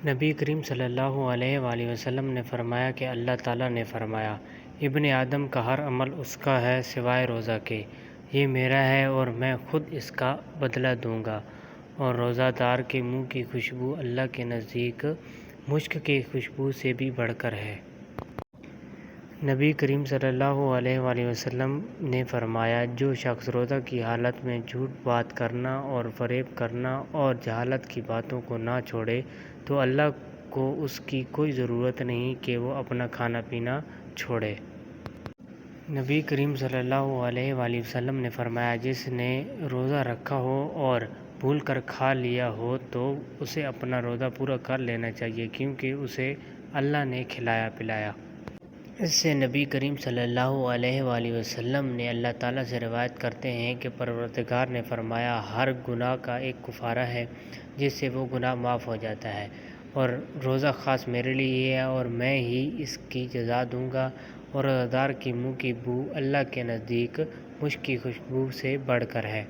نبی کریم صلی اللہ علیہ وآلہ وسلم نے فرمایا کہ اللہ تعالیٰ نے فرمایا، ابن آدم کا ہر عمل اس کا ہے سوائے روزہ کے، یہ میرا ہے اور میں خود اس کا بدلہ دوں گا، اور روزہ دار کے منہ کی خوشبو اللہ کے نزدیک مشک کی خوشبو سے بھی بڑھ کر ہے۔ نبی کریم صلی اللہ علیہ وآلہ وسلم نے فرمایا، جو شخص روزہ کی حالت میں جھوٹ بات کرنا اور فریب کرنا اور جہالت کی باتوں کو نہ چھوڑے تو اللہ کو اس کی کوئی ضرورت نہیں کہ وہ اپنا کھانا پینا چھوڑے۔ نبی کریم صلی اللہ علیہ وآلہ وسلم نے فرمایا، جس نے روزہ رکھا ہو اور بھول کر کھا لیا ہو تو اسے اپنا روزہ پورا کر لینا چاہیے، کیونکہ اسے اللہ نے کھلایا پلایا۔ اس سے نبی کریم صلی اللہ علیہ وآلہ وسلم نے اللہ تعالیٰ سے روایت کرتے ہیں کہ پروردگار نے فرمایا، ہر گناہ کا ایک کفارہ ہے جس سے وہ گناہ معاف ہو جاتا ہے، اور روزہ خاص میرے لیے ہے اور میں ہی اس کی جزا دوں گا، اور روزہ دار کے منہ کی بو اللہ کے نزدیک مشک کی خوشبو سے بڑھ کر ہے۔